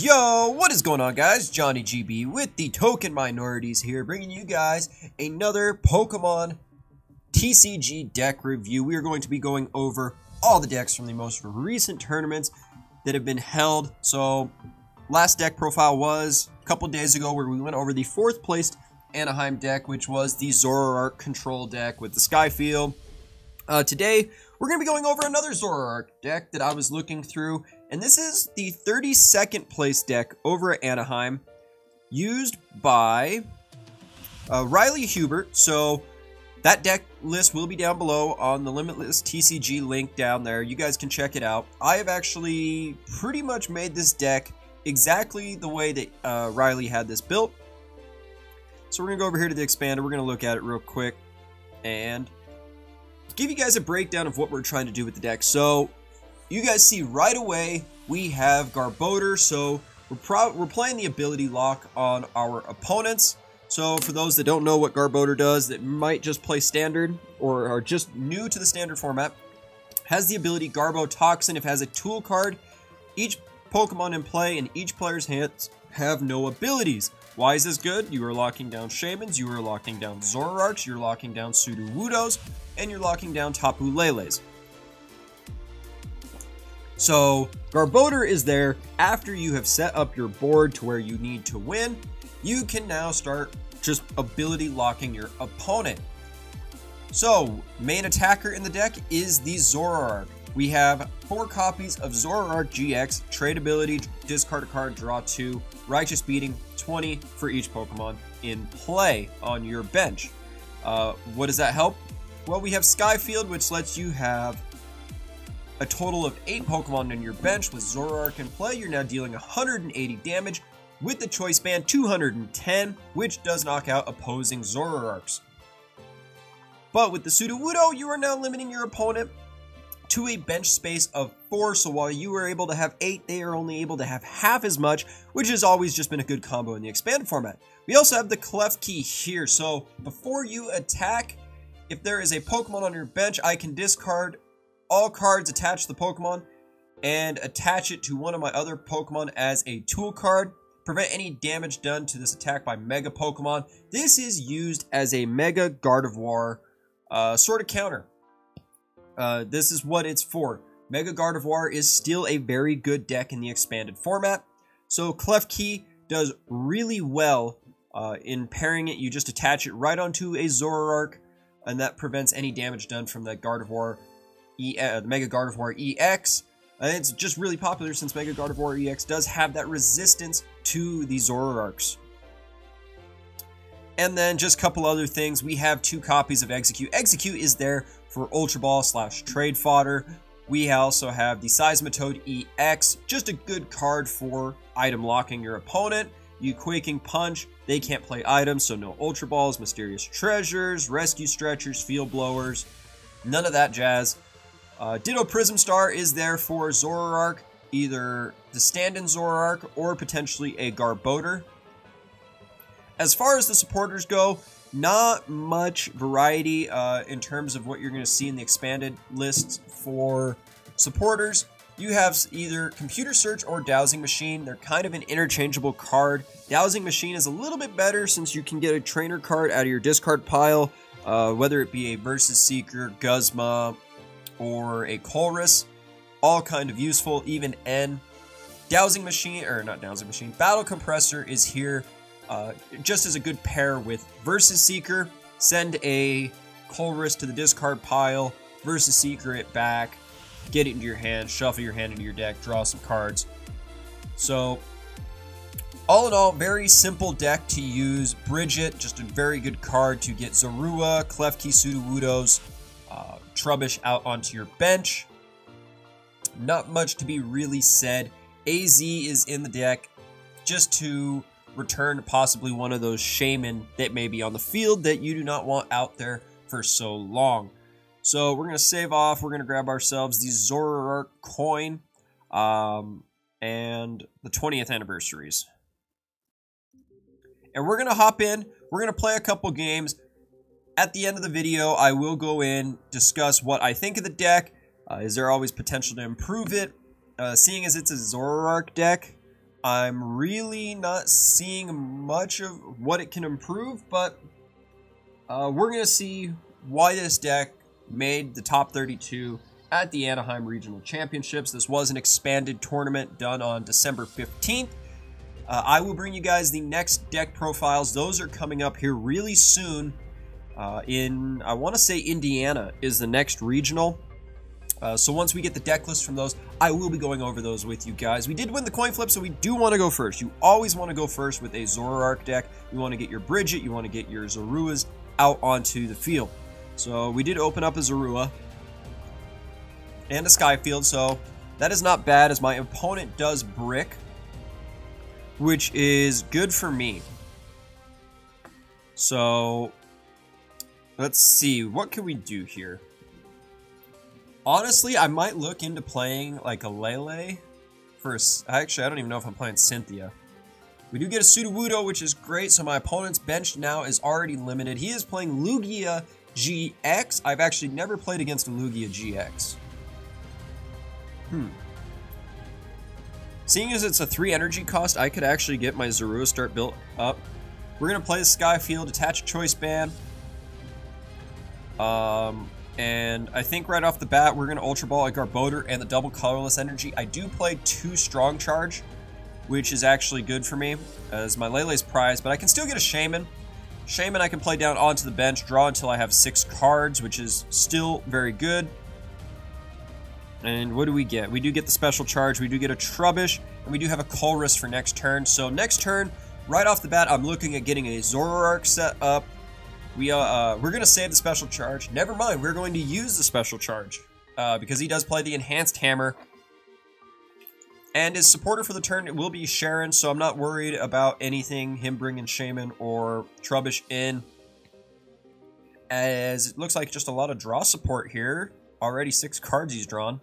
Yo, what is going on, guys? Johnny GB with the Token Minorities here, bringing you guys another Pokemon TCG deck review. We are going to be going over all the decks from the most recent tournaments that have been held. So, last deck profile was a couple days ago where we went over the 4th placed Anaheim deck, which was the Zoroark control deck with the Skyfield. Today, we're going to be going over another Zoroark deck that I was looking through, and this is the 32nd place deck over at Anaheim, used by Riley Hubert. So that deck list will be down below on the Limitless TCG link down there. You guys can check it out. I have actually pretty much made this deck exactly the way that Riley had this built. So we're going to go over here to the expander. We're going to look at it real quick and give you guys a breakdown of what we're trying to do with the deck. So you guys see right away we have Garbodor, so we're playing the ability lock on our opponents. So for those that don't know what Garbodor does, that might just play standard or are just new to the standard format, has the ability Garbo Toxin. If it has a tool card, each Pokemon in play in each player's hands have no abilities. Why is this good? You are locking down Shamans, you are locking down Zoroarks, you're locking down Sudowoodos, and you're locking down Tapu Leles. So, Garbodor is there after you have set up your board to where you need to win. You can now start just ability locking your opponent. So, main attacker in the deck is the Zoroark. We have 4 copies of Zoroark GX, trade ability, discard a card, draw 2, Righteous Beating, 20 for each Pokemon in play on your bench. What does that help? Well, we have Skyfield, which lets you have a total of 8 Pokemon in your bench. With Zoroark in play, you're now dealing 180 damage. With the Choice Band, 210, which does knock out opposing Zoroarks. But with the Sudowoodo, you are now limiting your opponent to a bench space of 4, so while you were able to have 8, they are only able to have half as much, which has always just been a good combo in the expanded format. We also have the Klefki here, so before you attack, if there is a Pokemon on your bench, I can discard all cards attached to the Pokemon and attach it to one of my other Pokemon as a tool card. Prevent any damage done to this attack by Mega Pokemon. This is used as a Mega Gardevoir sort of counter. This is what it's for. Mega Gardevoir is still a very good deck in the expanded format. So Klefki does really well in pairing it. You just attach it right onto a Zoroark, and that prevents any damage done from the Gardevoir, the Mega Gardevoir EX. And it's just really popular since Mega Gardevoir EX does have that resistance to the Zoroarks. And then just a couple other things. We have 2 copies of Execute. Execute is there for Ultra Ball / trade fodder. We also have the Seismitoad EX, just a good card for item locking your opponent. You Quaking Punch, they can't play items, so no Ultra Balls, Mysterious Treasures, Rescue Stretchers, Field Blowers, none of that jazz. Ditto Prism Star is there for Zoroark, either the stand-in Zoroark or potentially a Garbodor. As far as the supporters go, not much variety in terms of what you're going to see in the expanded lists for supporters. You have either Computer Search or Dowsing Machine. They're kind of an interchangeable card. Dowsing Machine is a little bit better since you can get a trainer card out of your discard pile, whether it be a Versus Seeker, Guzma, or a Colress. All kind of useful, even N. Dowsing Machine, or not Dowsing Machine, Battle Compressor is here just as a good pair with Versus Seeker. Send a Colress to the discard pile, Versus Seeker it back, get it into your hand, shuffle your hand into your deck, draw some cards. So, all in all, very simple deck to use. Bridget, just a very good card to get Zorua, Klefki, Sudowoodos, Trubbish out onto your bench. Not much to be really said. AZ is in the deck just to return possibly one of those Shaman that may be on the field that you do not want out there for so long. So we're going to save off. We're going to grab ourselves the Zoroark coin and the 20th anniversaries. And we're going to hop in. We're going to play a couple games. At the end of the video, I will go in, discuss what I think of the deck. Is there always potential to improve it? Seeing as it's a Zoroark deck, I'm really not seeing much of what it can improve, but we're going to see why this deck made the top 32 at the Anaheim Regional Championships. This was an expanded tournament done on December 15th. I will bring you guys the next deck profiles. Those are coming up here really soon. I want to say Indiana is the next regional. So once we get the deck list from those, I will be going over those with you guys. We did win the coin flip, so we do want to go first. You always want to go first with a Zoroark deck. You want to get your Bridget, you want to get your Zoruas out onto the field. So we did open up a Zorua and a Skyfield, so that is not bad, as my opponent does Brick, which is good for me. So let's see, what can we do here? Honestly, I might look into playing like a Lele for actually, I don't even know if I'm playing Cynthia. We do get a Sudowoodo, which is great, so my opponent's bench now is already limited. He is playing Lugia GX. I've actually never played against a Lugia GX. Seeing as it's a 3 energy cost, I could actually get my Zorua start built up. We're going to play the Skyfield, attach a Choice Band. And I think right off the bat, we're going to Ultra Ball a Garbodor and the double colorless energy. I do play 2 Strong Charge, which is actually good for me, as my Lele's prize, but I can still get a Shaman. Shaman I can play down onto the bench, draw until I have 6 cards, which is still very good. And what do we get? We do get the Special Charge, we do get a Trubbish, and we do have a Colress for next turn. So next turn, right off the bat, I'm looking at getting a Zoroark set up. We're going to save the Special Charge. Never mind, we're going to use the Special Charge because he does play the Enhanced Hammer. And his supporter for the turn will be Sharon, so I'm not worried about anything, him bringing Shaman or Trubbish in. As it looks like just a lot of draw support here. Already 6 cards he's drawn.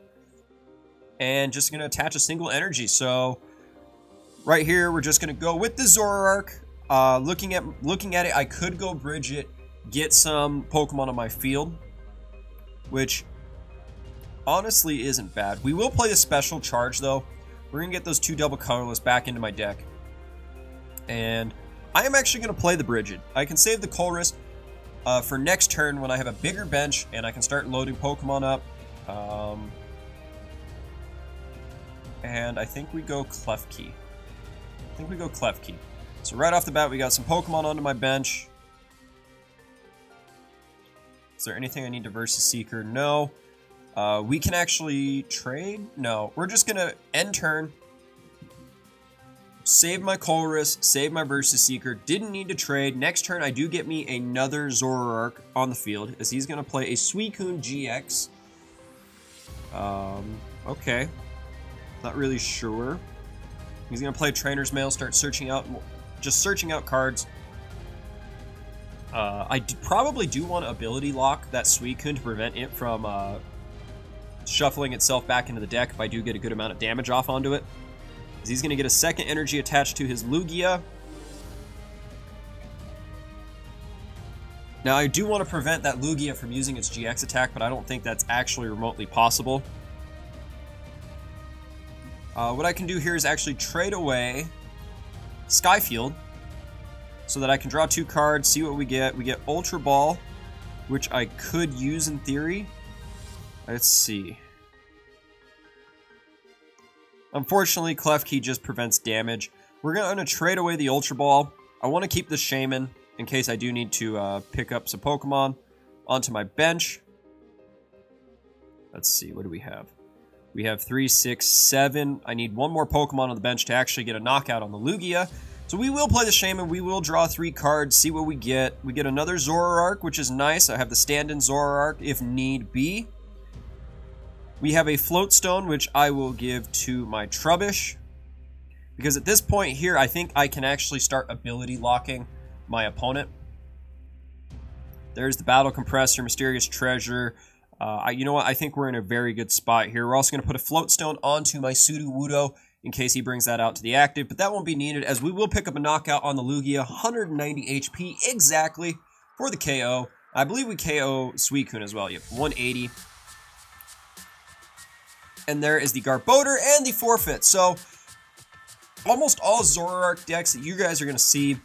And just going to attach a single energy. So right here, we're just going to go with the Zoroark. Looking at it, I could go Bridget, get some Pokemon on my field, which honestly isn't bad. We will play the Special Charge though. We're going to get those 2 double colorless back into my deck. And I am actually going to play the Bridget. I can save the Colress for next turn when I have a bigger bench and I can start loading Pokemon up. And I think we go Klefki. So right off the bat, we got some Pokemon onto my bench. Is there anything I need to Versus Seeker? No. We can actually trade? No. We're just going to end turn. Save my Colress, save my Versus Seeker. Didn't need to trade. Next turn, I do get me another Zoroark on the field, as he's going to play a Suicune GX. Okay. Not really sure. He's going to play Trainer's Mail, start searching out, just searching out cards. I probably do want to Ability Lock that Suicune to prevent it from shuffling itself back into the deck if I do get a good amount of damage off onto it. He's going to get a second energy attached to his Lugia. Now, I do want to prevent that Lugia from using its GX attack, but I don't think that's actually remotely possible. What I can do here is actually trade away Skyfield so that I can draw 2 cards, see what we get. We get Ultra Ball, which I could use in theory. Let's see. Unfortunately, Klefki just prevents damage. We're going to trade away the Ultra Ball. I want to keep the Shaman in case I do need to pick up some Pokemon onto my bench. Let's see, what do we have? We have 3, 6, 7. I need 1 more Pokemon on the bench to actually get a knockout on the Lugia. So we will play the Shaman. We will draw 3 cards, see what we get. We get another Zoroark, which is nice. I have the stand-in Zoroark if need be. We have a Floatstone, which I will give to my Trubbish. Because at this point here, I think I can actually start ability locking my opponent. There's the Battle Compressor, Mysterious Treasure. You know what? I think we're in a very good spot here. We're also going to put a Floatstone onto my Sudowoodo in case he brings that out to the active, but that won't be needed as we will pick up a knockout on the Lugia, 190 HP exactly for the KO. I believe we KO Suicune as well. Yep, 180. And there is the Garbodor and the forfeit. So almost all Zoroark decks that you guys are going to see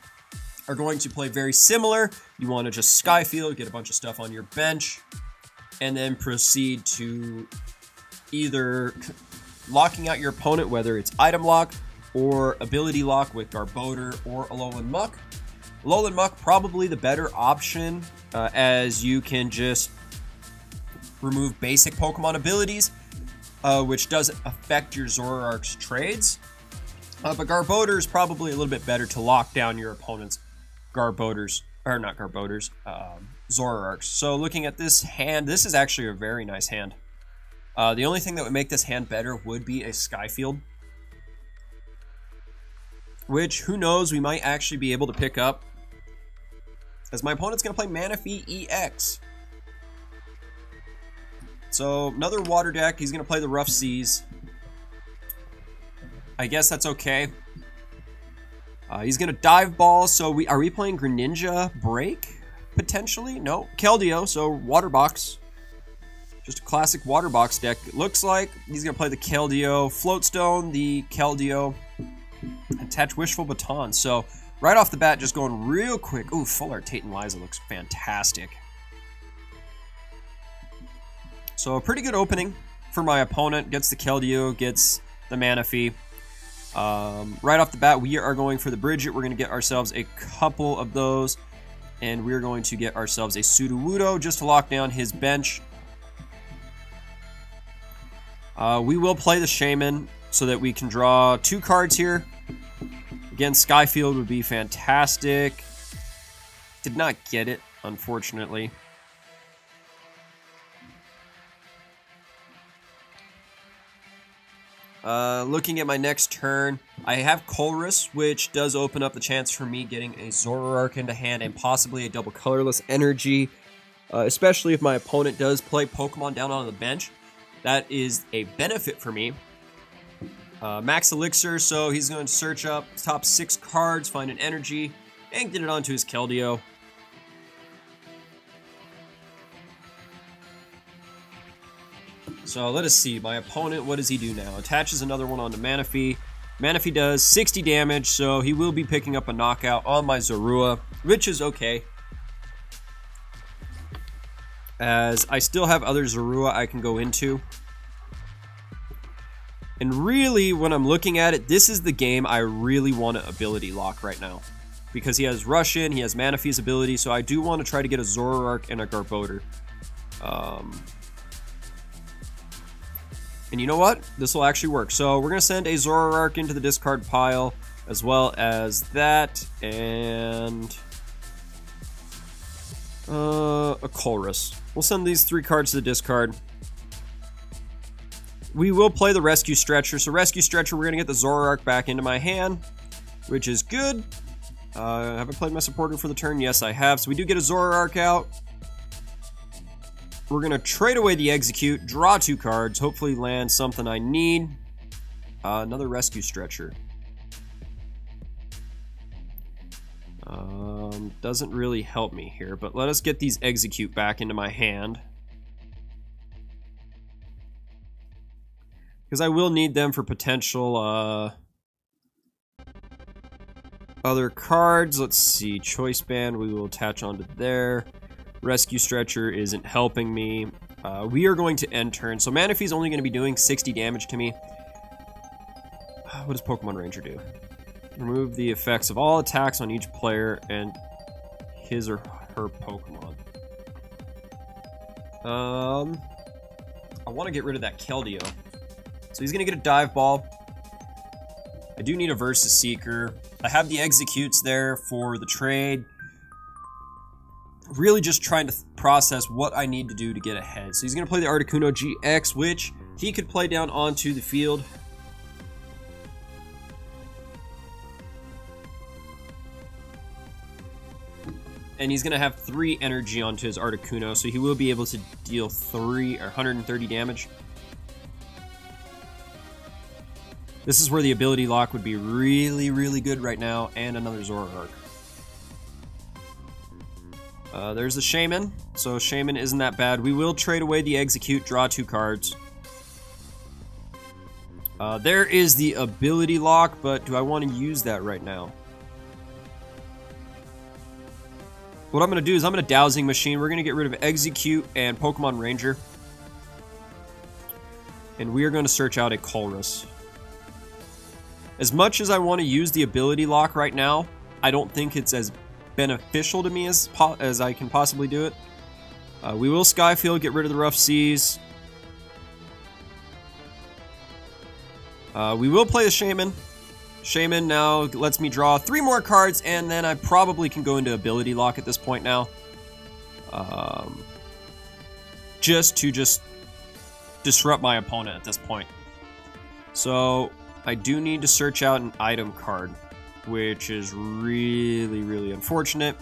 are going to play very similar. You want to just Skyfield, get a bunch of stuff on your bench, and then proceed to either locking out your opponent, whether it's item lock or ability lock with Garbodor or Alolan Muck. Alolan Muck probably the better option, as you can just remove basic Pokemon abilities, which doesn't affect your Zoroark's trades. But Garbodor is probably a little bit better to lock down your opponent's Zoroarks. So looking at this hand, this is actually a very nice hand. The only thing that would make this hand better would be a Skyfield, which, who knows, we might actually be able to pick up, as my opponent's going to play Manaphy EX. So, another water deck. He's going to play the Rough Seas. I guess that's okay. He's going to Dive Ball, so are we playing Greninja Break? Potentially? No. Keldeo, so Water Box. Just a classic Water Box deck, it looks like. He's going to play the Keldeo, Floatstone, the Keldeo, attach Wishful Baton. So, right off the bat, just going real quick. Ooh, Full Art Tate and Liza looks fantastic. So, a pretty good opening for my opponent. Gets the Keldeo, gets the Manaphy. Right off the bat, we are going for the Bridget. We're going to get ourselves a couple of those. And we're going to get ourselves a Sudowoodo just to lock down his bench. We will play the Shaman so that we can draw 2 cards here. Again, Skyfield would be fantastic. Did not get it, unfortunately. Looking at my next turn, I have Colress, which does open up the chance for me getting a Zoroark into hand and possibly a double colorless energy, especially if my opponent does play Pokemon down on the bench. That is a benefit for me. Max Elixir, so he's going to search up top 6 cards, find an energy, and get it onto his Keldeo. So let us see, my opponent, what does he do now? Attaches another one onto Manaphy. Manaphy does 60 damage, so he will be picking up a knockout on my Zorua, which is okay, as I still have other Zorua I can go into. And really, when I'm looking at it, this is the game I really want to ability lock right now. Because he has Russian, he has Manaphy's ability, so I do want to try to get a Zoroark and a Garbodor. And you know what? This will actually work. So we're going to send a Zoroark into the discard pile, as well as that, and a Colress. We'll send these 3 cards to the discard. We will play the Rescue Stretcher. So Rescue Stretcher, we're going to get the Zoroark back into my hand, which is good. Have I played my supporter for the turn? Yes, I have. So we do get a Zoroark out. We're going to trade away the Execute, draw 2 cards, hopefully land something I need. Another Rescue Stretcher. Doesn't really help me here, but let us get these Execute back into my hand, because I will need them for potential other cards. Let's see, Choice Band we will attach onto there. Rescue Stretcher isn't helping me. We are going to end turn. So Manaphy's only going to be doing 60 damage to me. What does Pokemon Ranger do? Remove the effects of all attacks on each player and his or her Pokemon. I want to get rid of that Keldeo. So he's going to get a Dive Ball. I do need a Versus Seeker. I have the Executes there for the trade. Really just trying to process what I need to do to get ahead. So he's going to play the Articuno GX, which he could play down onto the field. And he's going to have 3 energy onto his Articuno, so he will be able to deal 130 damage. This is where the ability lock would be really, really good right now, and another Zoroark. There's the Shaman, so Shaman isn't that bad. We will trade away the Execute, draw 2 cards. There is the ability lock, but do I want to use that right now? What I'm going to do is I'm going to Dowsing Machine. We're going to get rid of Execute and Pokemon Ranger. And we are going to search out a Colress. As much as I want to use the ability lock right now, I don't think it's as beneficial to me as I can possibly do it. We will Skyfield, get rid of the Rough Seas. We will play a Shaman. Shaman now lets me draw 3 more cards, and then I probably can go into ability lock at this point now. Just to disrupt my opponent at this point. So I do need to search out an item card, which is really, really unfortunate.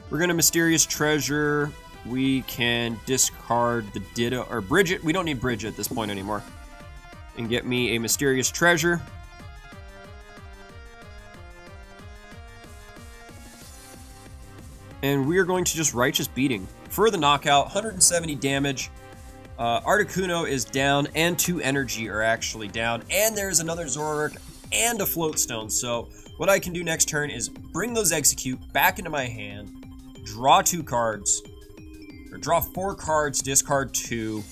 We're going to Mysterious Treasure. We can discard the Ditto, or Bridget. We don't need Bridget at this point anymore. And get me a Mysterious Treasure. And we are going to just Righteous Beating for the knockout. 170 damage. Articuno is down, and 2 energy are actually down. And there's another Zoroark and a Floatstone. So what I can do next turn is bring those Execute back into my hand, draw 2 cards, or draw 4 cards, discard 2,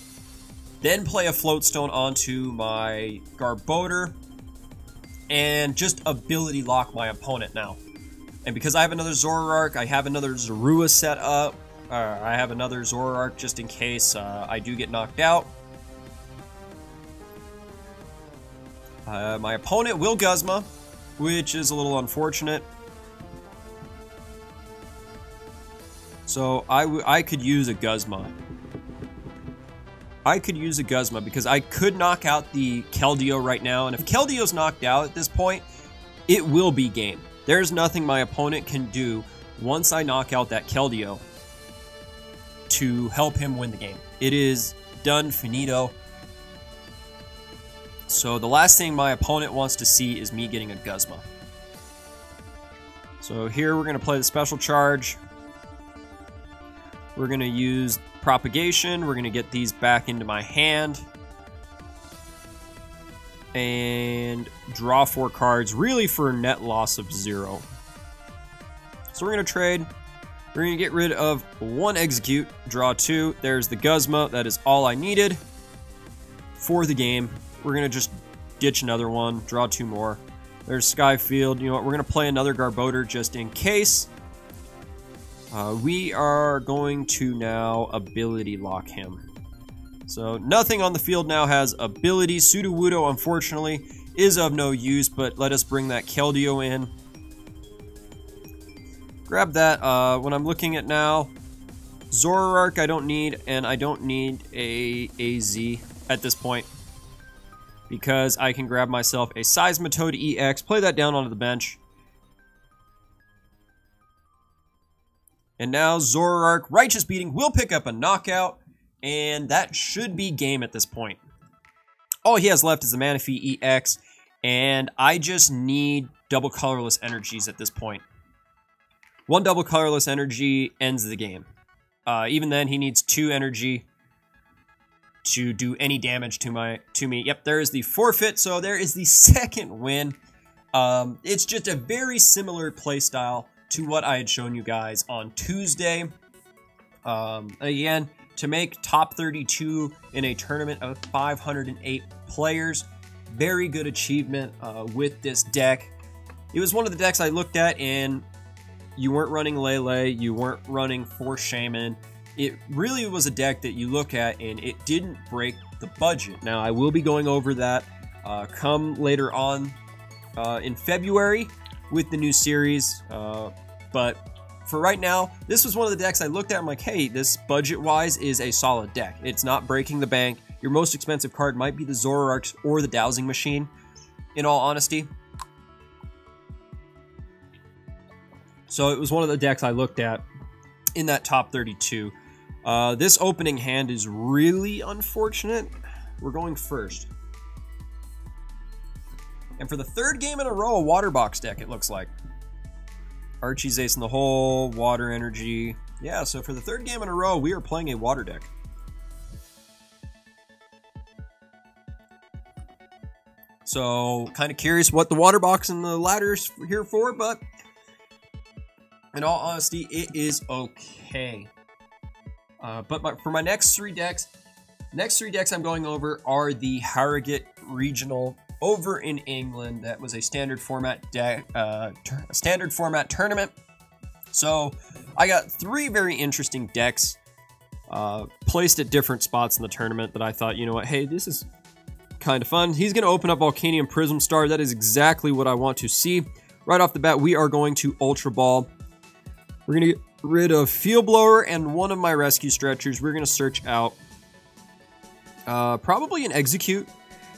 then play a Floatstone onto my Garbodor, and just ability lock my opponent now. And because I have another Zoroark, I have another Zorua set up, I have another Zoroark just in case I do get knocked out. My opponent will Guzma, which is a little unfortunate. So I could use a Guzma. I could use a Guzma because I could knock out the Keldeo right now. And if Keldeo's knocked out at this point, it will be game. There's nothing my opponent can do once I knock out that Keldeo to help him win the game. It is done, finito. So the last thing my opponent wants to see is me getting a Guzma. So here we're going to play the Special Charge. We're going to use Propagation. We're going to get these back into my hand. And draw 4 cards, really for a net loss of 0. So we're going to trade. We're going to get rid of 1 Execute, draw 2. There's the Guzma. That is all I needed for the game. We're going to just ditch another one, draw 2 more. There's Skyfield. You know what? We're going to play another Garbodor just in case. We are going to now ability lock him. So nothing on the field now has ability. Sudowoodo, unfortunately, is of no use, but let us bring that Keldeo in. Grab that. When I'm looking at now, Zoroark I don't need, and I don't need a AZ at this point, because I can grab myself a Seismitoad EX, play that down onto the bench. And now Zoroark, Righteous Beating, will pick up a knockout, and that should be game at this point. All he has left is the Manaphy EX, and I just need double colorless energies at this point. 1 double colorless energy ends the game. Even then, he needs 2 energy to do any damage to me. Yep, there is the forfeit, so there is the second win. It's just a very similar playstyle to what I had shown you guys on Tuesday. Again, to make top 32 in a tournament of 508 players, very good achievement with this deck. It was one of the decks I looked at, and you weren't running Lele, you weren't running Force Shaman. It really was a deck that you look at, and it didn't break the budget. Now, I will be going over that come later on in February with the new series, but for right now, this was one of the decks I looked at. I'm like, hey, this budget-wise is a solid deck. It's not breaking the bank. Your most expensive card might be the Zoroarks or the Dowsing Machine, in all honesty. So it was one of the decks I looked at in that top 32. This opening hand is really unfortunate. We're going first. And for the 3rd game in a row, a Water Box deck, it looks like. Archie's Ace in the Hole, Water Energy. Yeah, so for the 3rd game in a row, we are playing a Water deck. So, kind of curious what the water box and the ladder is here for, but in all honesty, it is okay. For my next three decks I'm going over are the Harrogate Regional over in England. That was a standard format deck, standard format tournament. So I got three very interesting decks placed at different spots in the tournament that I thought, you know what, hey, this is kind of fun. He's going to open up Volcanion Prism Star. That is exactly what I want to see. Right off the bat, we are going to Ultra Ball. We're going to get rid of Field Blower and one of my rescue stretchers. We're going to search out probably an Execute.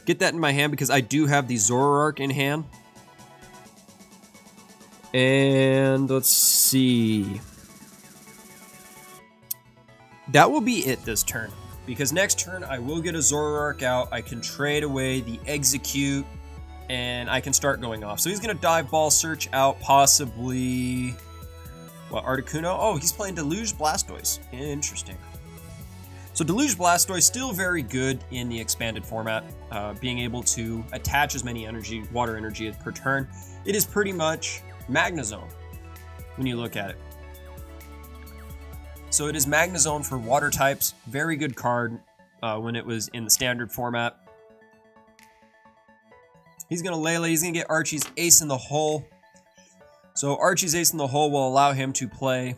Get that in my hand because I do have the Zoroark in hand. And let's see. That will be it this turn. Because next turn I will get a Zoroark out. I can trade away the Execute. And I can start going off. So he's going to Dive Ball, search out possibly... what, Articuno? Oh, he's playing Deluge Blastoise. Interesting. So Deluge Blastoise still very good in the expanded format. Being able to attach as many water energy per turn. It is pretty much Magnezone when you look at it. So it is Magnezone for water types. Very good card when it was in the standard format. He's going to Lele. He's going to get Archie's Ace in the Hole. So Archie's Ace in the Hole will allow him to play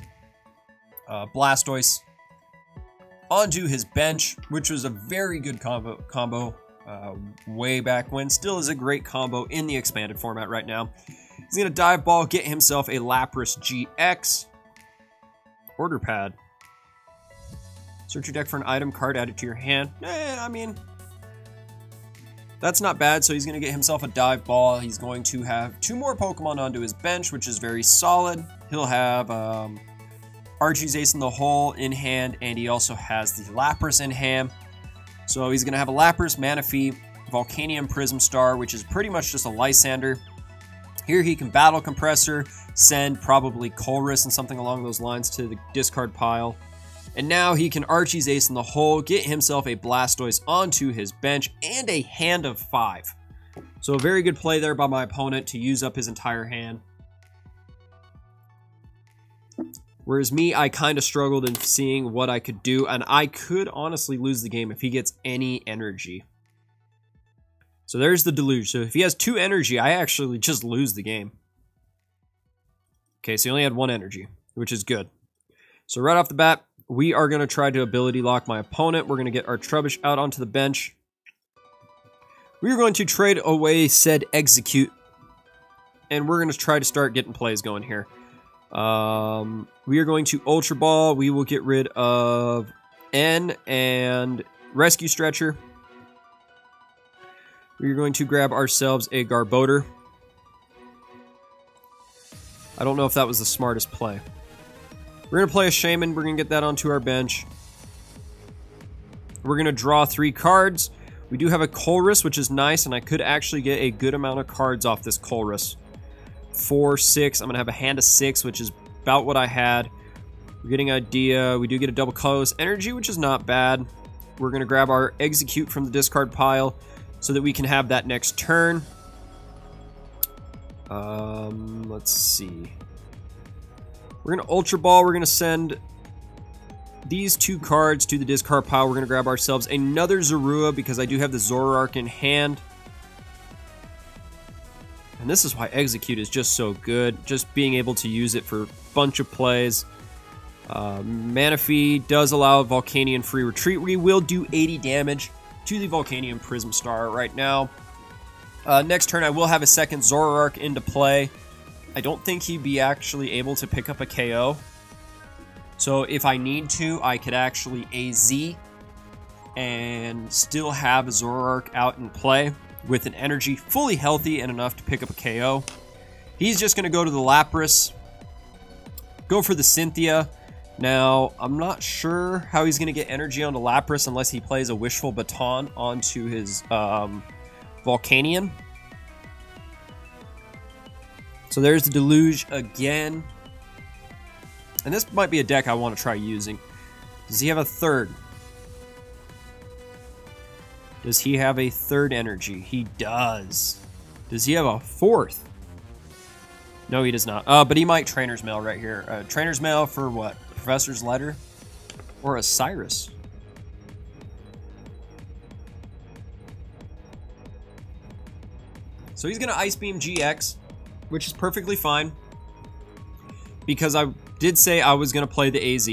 Blastoise onto his bench, which was a very good combo way back when. Still is a great combo in the expanded format right now. He's going to Dive Ball, get himself a Lapras GX. Order Pad. Search your deck for an item card, add it to your hand. I mean, that's not bad. So he's going to get himself a Dive Ball. He's going to have two more Pokemon onto his bench, which is very solid. He'll have Archie's Ace in the Hole in hand, and he also has the Lapras in hand. So he's going to have a Lapras, Manaphy, Volcanion Prism Star, which is pretty much just a Lysander. Here he can Battle Compressor, send probably Colress and something along those lines to the discard pile. And now he can Archie's Ace in the Hole, get himself a Blastoise onto his bench, and a hand of 5. So a very good play there by my opponent to use up his entire hand. Whereas me, I kind of struggled in seeing what I could do, and I could honestly lose the game if he gets any energy. So there's the Deluge. So if he has 2 energy, I actually just lose the game. Okay, so he only had 1 energy, which is good. So right off the bat, we are going to try to Ability Lock my opponent. We're going to get our Trubbish out onto the bench. We are going to trade away said Execute. And we're going to try to start getting plays going here. We are going to Ultra Ball. We will get rid of N and Rescue Stretcher. We are going to grab ourselves a Garbodor. I don't know if that was the smartest play. We're going to play a Shaman. We're going to get that onto our bench. We're going to draw 3 cards. We do have a Colress, which is nice, and I could actually get a good amount of cards off this Colress. 4, 6. I'm going to have a hand of 6, which is about what I had. We're getting idea. We do get a double colorless energy, which is not bad. We're going to grab our Execute from the discard pile so that we can have that next turn. Let's see. We're going to Ultra Ball. We're going to send these 2 cards to the discard pile. We're going to grab ourselves another Zorua because I do have the Zoroark in hand. And this is why Execute is just so good. Just being able to use it for a bunch of plays. Manaphy does allow Volcanion free retreat. We will do 80 damage to the Volcanion Prism Star right now. Next turn, I will have a second Zoroark into play. I don't think he'd be actually able to pick up a KO. So if I need to, I could actually AZ and still have a Zoroark out in play with an energy fully healthy and enough to pick up a KO. He's just going to go to the Lapras, go for the Cynthia. Now, I'm not sure how he's going to get energy onto Lapras unless he plays a Wishful Baton onto his Volcanion. So there's the Deluge again. And this might be a deck I want to try using. Does he have a third? Does he have a third energy? He does. Does he have a fourth? No, he does not. But he might Trainer's Mail right here. Trainer's Mail for what? Professor's Letter? Or a Cyrus? So he's going to Ice Beam GX, which is perfectly fine. Because I did say I was going to play the AZ.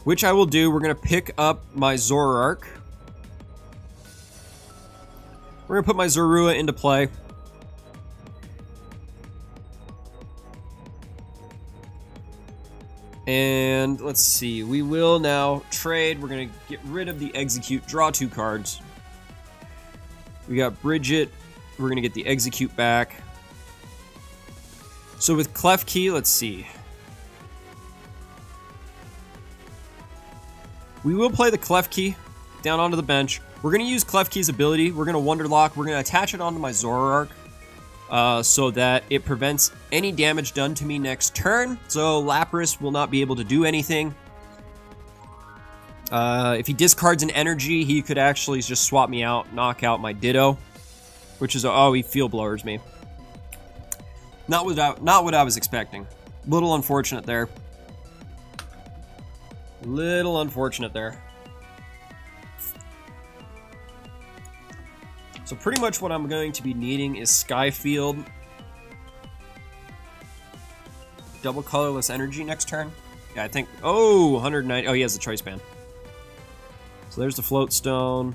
Which I will do. We're going to pick up my Zoroark. We're going to put my Zorua into play. And let's see. We will now trade. We're going to get rid of the Execute. Draw 2 cards. We got Bridget. We're going to get the Execute back. So with Klefki, let's see. We will play the Klefki down onto the bench. We're going to use Klefki's ability. We're going to Wonderlock. We're going to attach it onto my Zoroark so that it prevents any damage done to me next turn. So Lapras will not be able to do anything. If he discards an energy, he could actually just swap me out, knock out my Ditto, which is, oh, he Field Blowers me. Not what I was expecting. Little unfortunate there. Little unfortunate there. So pretty much what I'm going to be needing is Skyfield. Double colorless energy next turn. Yeah, I think, oh, 190, oh, he has the Choice Band. So there's the Float Stone.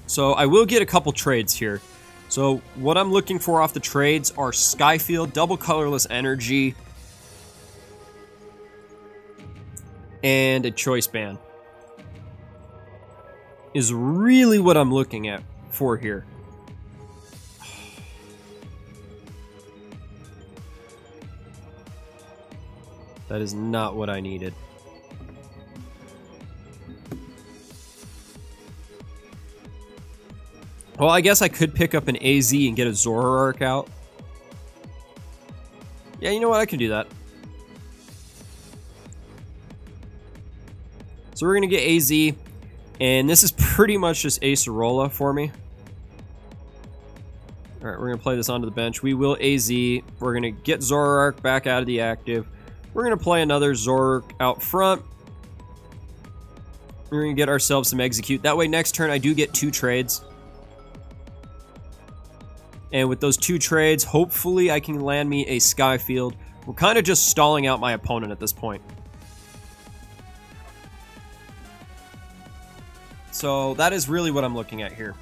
So I will get a couple trades here. So what I'm looking for off the trades are Skyfield, double colorless energy, and a Choice Band. Is really what I'm looking at for here. That is not what I needed. Well, I guess I could pick up an AZ and get a Zoroark out. Yeah, you know what? I can do that. So we're going to get AZ. And this is pretty much just Acerola for me. Alright, we're going to play this onto the bench. We will AZ. We're going to get Zoroark back out of the active. We're going to play another Zoroark out front. We're going to get ourselves some Execute. That way next turn I do get 2 trades. And with those 2 trades, hopefully I can land me a Skyfield. We're kind of just stalling out my opponent at this point. So that is really what I'm looking at here.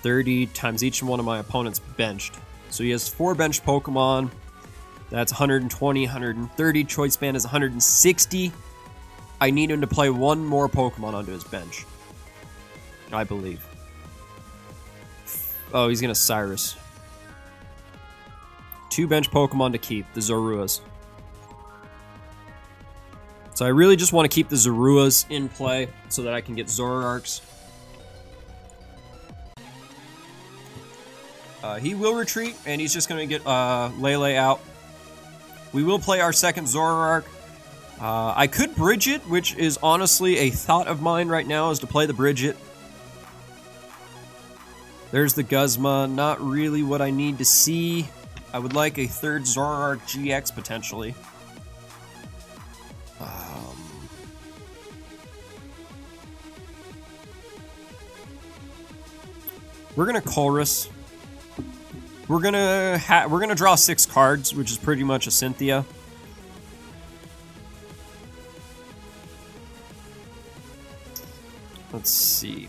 30 times each one of my opponents benched. So he has 4 benched Pokemon. That's 120, 130. Choice Band is 160. I need him to play 1 more Pokemon onto his bench, I believe. Oh, he's going to Cyrus. 2 bench Pokemon to keep, the Zoruas. So I really just want to keep the Zoruas in play so that I can get Zoroarks. He will retreat, and he's just going to get Lele out. We will play our second Zoroark. I could bridge it, which is honestly a thought of mine right now, is to play the Bridget. There's the Guzma. Not really what I need to see. I would like a third Zoroark GX, potentially. We're gonna Colress. We're gonna draw 6 cards, which is pretty much a Cynthia. Let's see.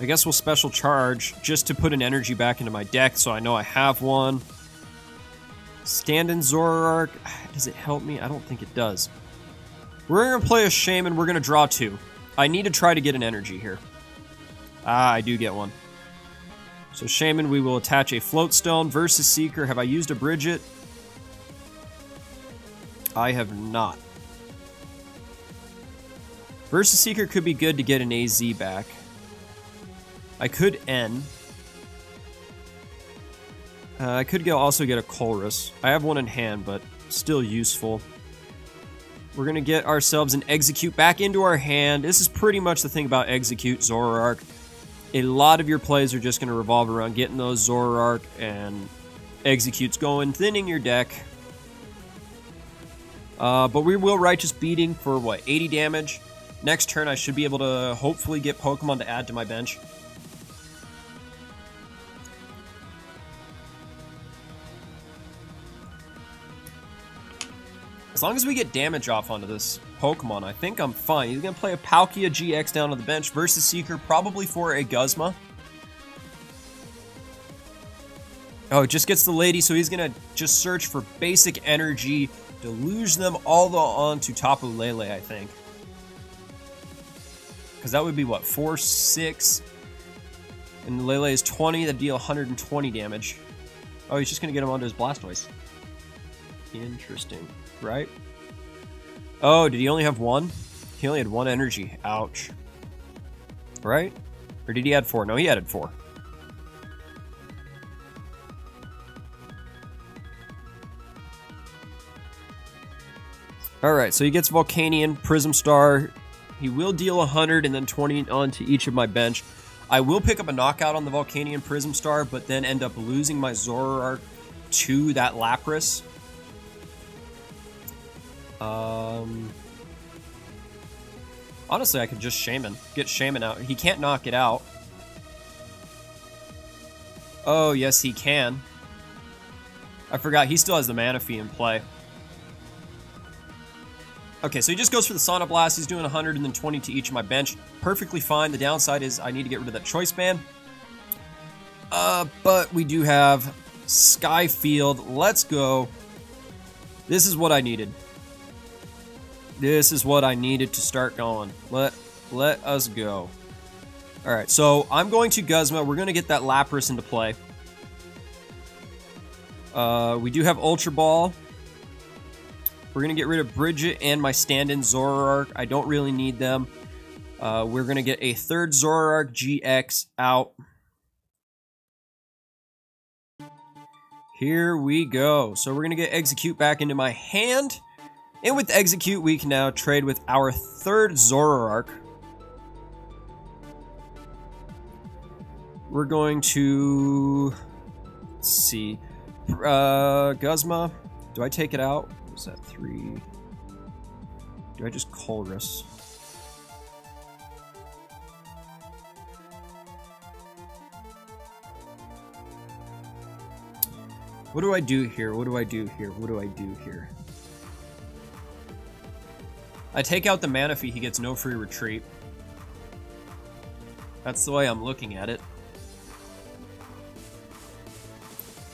I guess we'll special charge just to put an energy back into my deck so I know I have one. Stand-in Zoroark. Does it help me? I don't think it does. We're going to play a Shaman. We're going to draw 2. I need to try to get an energy here. Ah, I do get one. So Shaman, we will attach a Float Stone versus Seeker. Have I used a Bridget? I have not. Versus Seeker could be good to get an AZ back. I could N. I could also get a Colress. I have one in hand, but still useful. We're going to get ourselves an Execute back into our hand. This is pretty much the thing about Execute, Zoroark. A lot of your plays are just going to revolve around getting those Zoroark and Executes going, thinning your deck. But we will Righteous Beating for, what, 80 damage? Next turn, I should be able to hopefully get Pokemon to add to my bench. As long as we get damage off onto this Pokemon, I think I'm fine. He's going to play a Palkia GX down on the bench versus Seeker, probably for a Guzma. Oh, it just gets the lady, so he's going to just search for basic energy, deluge them all onto Tapu Lele, I think. Because that would be, what, 4, 6? And Lele is 20, that'd deal 120 damage. Oh, he's just going to get him onto his Blastoise. Interesting, right? Oh, did he only have one? He only had one energy. Ouch. Right? Or did he add 4? No, he added 4. Alright, so he gets Volcanion, Prism Star. He will deal 100 and then 20 onto each of my bench. I will pick up a knockout on the Volcanion Prism Star, but then end up losing my Zoroark to that Lapras. Honestly, I could just Shaman. Get Shaman out. He can't knock it out. Oh, yes, he can. I forgot, he still has the Manaphy in play. Okay, so he just goes for the Sonic Blast. He's doing 100 and then 20 to each of my bench. Perfectly fine. The downside is I need to get rid of that Choice Band. But we do have Sky Field. Let's go. This is what I needed. This is what I needed to start going. Let us go. Alright, so I'm going to Guzma. We're going to get that Lapras into play. We do have Ultra Ball. We're going to get rid of Bridget and my stand-in Zoroark. I don't really need them. We're going to get a third Zoroark GX out. Here we go. So we're going to get Execute back into my hand. And with Execute, we can now trade with our third Zoroark. We're going to... Let's see. Guzma. Do I take it out? What is that, 3? Do I just Colress? What do I do here? What do I do here? What do I do here? I take out the Manaphy, he gets no free retreat. That's the way I'm looking at it.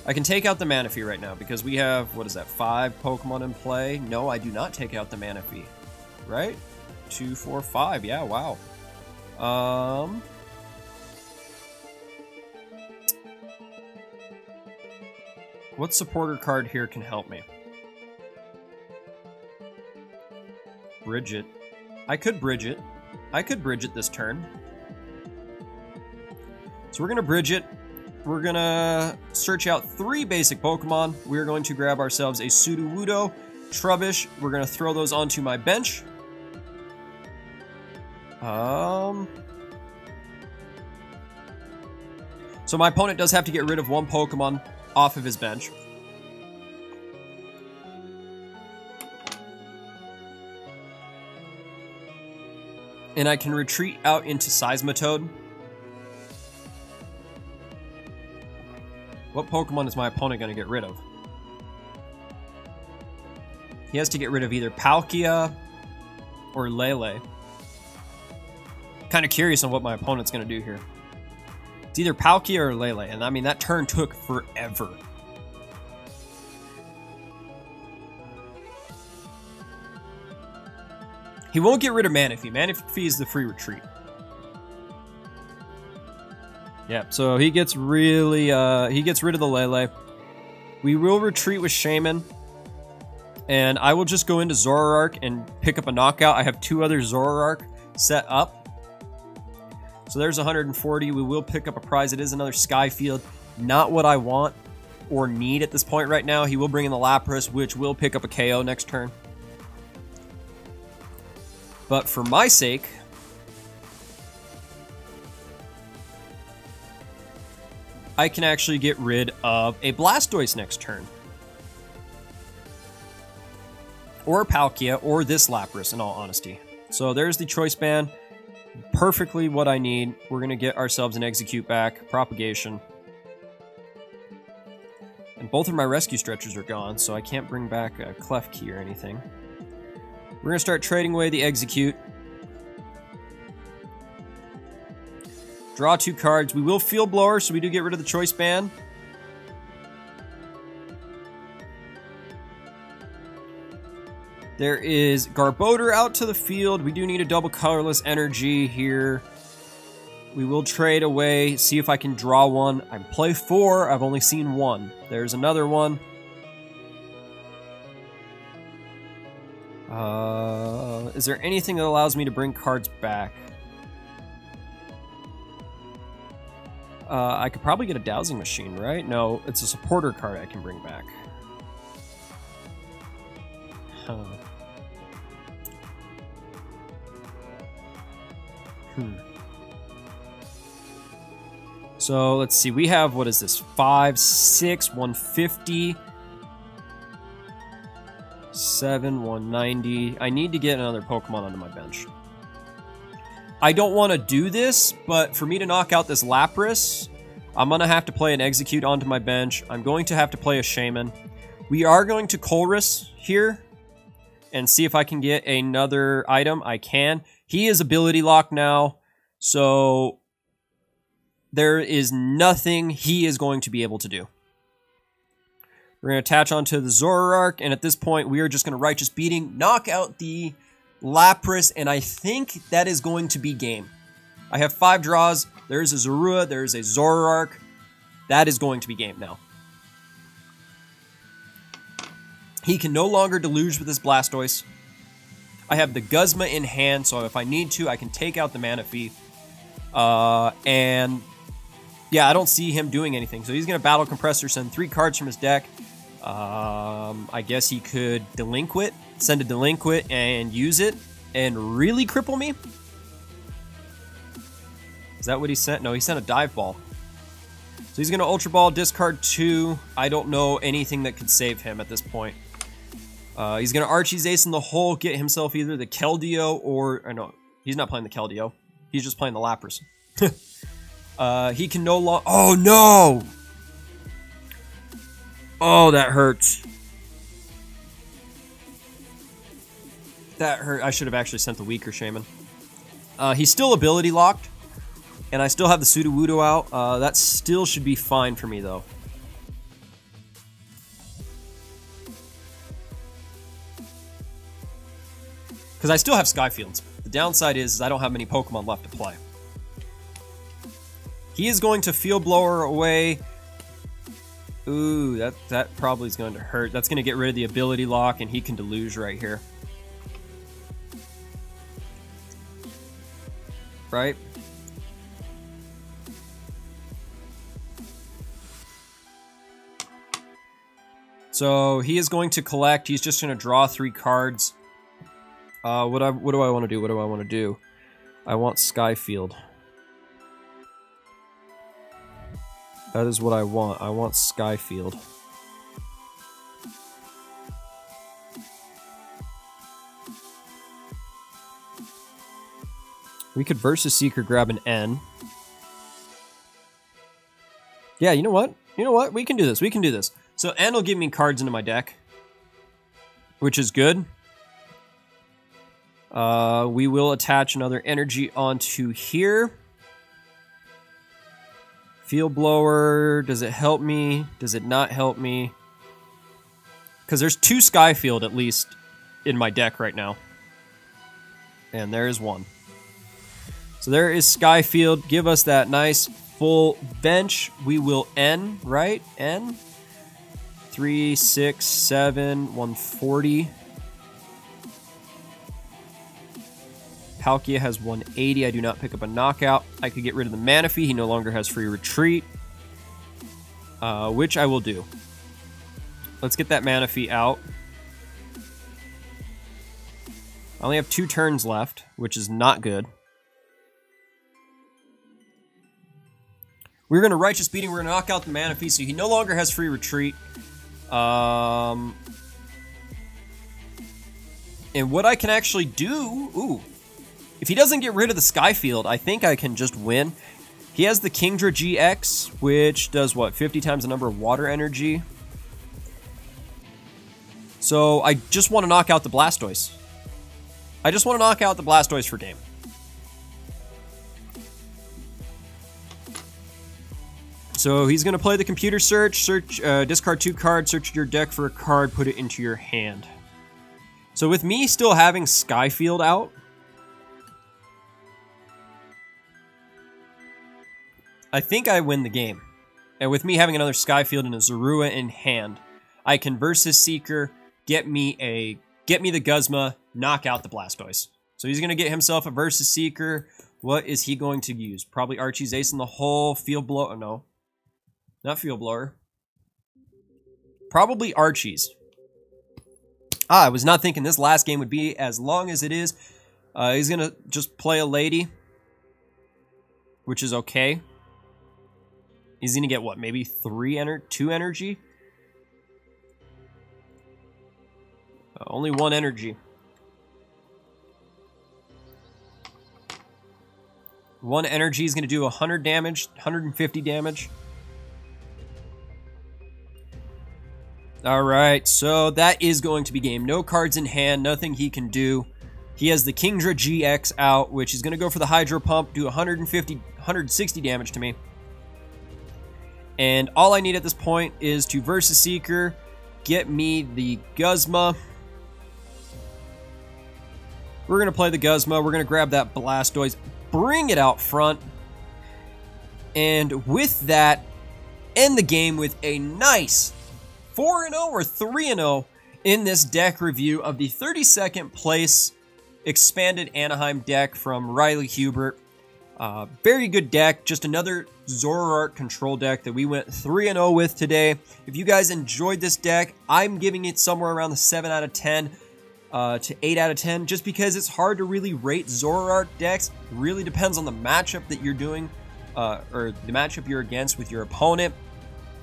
I can take out the Manaphy right now because we have, what is that, 5 Pokemon in play? No, I do not take out the Manaphy. Right? 2, 4, 5. Yeah, wow. What supporter card here can help me? Bridget. I could Bridget. I could Bridget this turn. So we're going to Bridget. We're going to search out 3 basic Pokemon. We're going to grab ourselves a Sudowoodo, Trubbish. We're going to throw those onto my bench. So my opponent does have to get rid of 1 Pokemon off of his bench. And I can retreat out into Seismitoad. What Pokemon is my opponent going to get rid of? He has to get rid of either Palkia or Lele. Kind of curious on what my opponent's going to do here. It's either Palkia or Lele, and I mean, that turn took forever. He won't get rid of Manaphy. Manaphy is the free retreat. Yeah, so he gets really, he gets rid of the Lele. We will retreat with Shaman. And I will just go into Zoroark and pick up a knockout. I have 2 other Zoroark set up. So there's 140. We will pick up a prize. It is another Sky Field. Not what I want or need at this point right now. He will bring in the Lapras, which will pick up a KO next turn. But for my sake, I can actually get rid of a Blastoise next turn. Or Palkia, or this Lapras, in all honesty. So there's the Choice Band. Perfectly what I need. We're going to get ourselves an Execute back. Propagation. And both of my rescue stretchers are gone, so I can't bring back a Klefki or anything. We're going to start trading away the Execute. Draw 2 cards. We will Field Blower, so we do get rid of the Choice Band. There is Garbodor out to the field. We do need a double colorless energy here. We will trade away, see if I can draw one. I play 4. I've only seen 1. There's another one. Is there anything that allows me to bring cards back? I could probably get a Dowsing Machine, right? No, it's a supporter card I can bring back. Huh. So let's see, we have, what is this? 5, 6, 150, 7, 190. I need to get another Pokemon onto my bench. I don't want to do this, but for me to knock out this Lapras, I'm going to have to play an Execute onto my bench. I'm going to have to play a Shaman. We are going to Colress here and see if I can get another item. I can. He is ability locked now, so there is nothing he is going to be able to do. We're going to attach onto the Zoroark, and at this point, we are just going to Righteous Beating, knock out the Lapras, and I think that is going to be game. I have 5 draws. There's a Zorua, there's a Zoroark. That is going to be game now. He can no longer deluge with his Blastoise. I have the Guzma in hand, so if I need to, I can take out the Manaphy. And yeah, I don't see him doing anything. So he's going to Battle Compressor, send 3 cards from his deck. I guess he could Delinquent, send a Delinquent and use it and really cripple me. Is that what he sent? No, he sent a Dive Ball. So he's going to Ultra Ball, discard 2. I don't know anything that could save him at this point. He's going to Archie's Ace in the hole, get himself either the Keldeo or no, he's not playing the Keldeo. He's just playing the Lapras. He can no longer... Oh, no! Oh, that hurts. That hurt. I should have actually sent the weaker Shaman. He's still ability locked, and I still have the Sudowoodo out. That still should be fine for me, though. Because I still have Skyfields. The downside is I don't have many Pokemon left to play. He is going to Field Blower away. Ooh, that probably is going to hurt. That's going to get rid of the ability lock, and he can Deluge right here. Right? So he is going to collect. He's just going to draw 3 cards. What do I want to do? What do I want to do? I want Skyfield. That is what I want. I want Skyfield. We could Versus Seeker grab an N. Yeah, you know what? You know what? We can do this. We can do this. So N will give me cards into my deck, which is good. We will attach another energy onto here. Field Blower, does it help me? Does it not help me? Because there's 2 Skyfield at least in my deck right now. And there is 1. So there is Skyfield. Give us that nice full bench. We will N, right? N. 3, 6, 7, 140. Palkia has 180. I do not pick up a knockout. I could get rid of the Manaphy. He no longer has free retreat, which I will do. Let's get that Manaphy out. I only have 2 turns left, which is not good. We're going to Righteous Beating. We're going to knock out the Manaphy, so he no longer has free retreat. And what I can actually do... Ooh. If he doesn't get rid of the Skyfield, I think I can just win. He has the Kingdra GX, which does, what, 50 times the number of water energy? So I just want to knock out the Blastoise. I just want to knock out the Blastoise for game. So he's going to play the computer search, discard 2 cards, search your deck for a card, put it into your hand. So with me still having Skyfield out, I think I win the game. And with me having another Skyfield and a Zorua in hand, I can Versus Seeker, get me the Guzma, knock out the Blastoise. So he's going to get himself a Versus Seeker. What is he going to use? Probably Archie's Ace in the Hole, Field Blow. Oh, no. Not Field Blower. Probably Archie's. I was not thinking this last game would be as long as it is. He's going to just play a Lady, which is okay. He's going to get, what, maybe 2 energy? Only 1 energy. 1 energy is going to do 100 damage, 150 damage. Alright, so that is going to be game. No cards in hand, nothing he can do. He has the Kingdra GX out, which is going to go for the Hydro Pump, do 160 damage to me. And all I need at this point is to Versus Seeker, get me the Guzma. We're going to play the Guzma. We're going to grab that Blastoise, bring it out front. And with that, end the game with a nice 4-0 or 3-0 in this deck review of the 32nd place expanded Anaheim deck from Riley Hubert. Very good deck, just another Zoroark control deck that we went 3-0 with today. If you guys enjoyed this deck, I'm giving it somewhere around the 7 out of 10 to 8 out of 10, just because it's hard to really rate Zoroark decks. It really depends on the matchup that you're doing, or the matchup you're against with your opponent.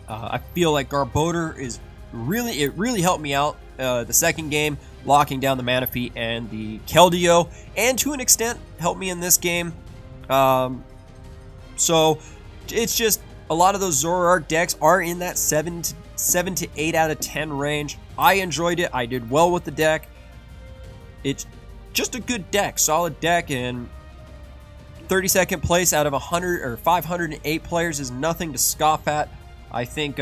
I feel like Garbodor is really helped me out the second game, locking down the Manaphy and the Keldeo, and to an extent helped me in this game. So it's just a lot of those Zoroark decks are in that 7 to 8 out of 10 range. I enjoyed it. I did well with the deck. It's just a good deck, solid deck, and 32nd place out of 100 or 508 players is nothing to scoff at. I think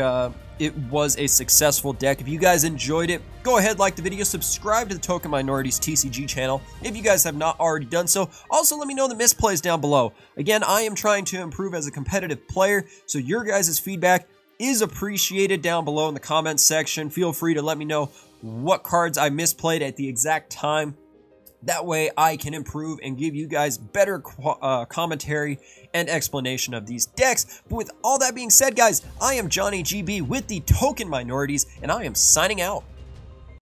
it was a successful deck. If you guys enjoyed it, go ahead, like the video, subscribe to the Token Minorities TCG channel if you guys have not already done so. Also, let me know the misplays down below. Again, I am trying to improve as a competitive player, so your guys' feedback is appreciated down below in the comments section. Feel free to let me know what cards I misplayed at the exact time. That way I can improve and give you guys better commentary and explanation of these decks. But with all that being said, guys, I am Johnny GB with the Token Minorities, and I am signing out.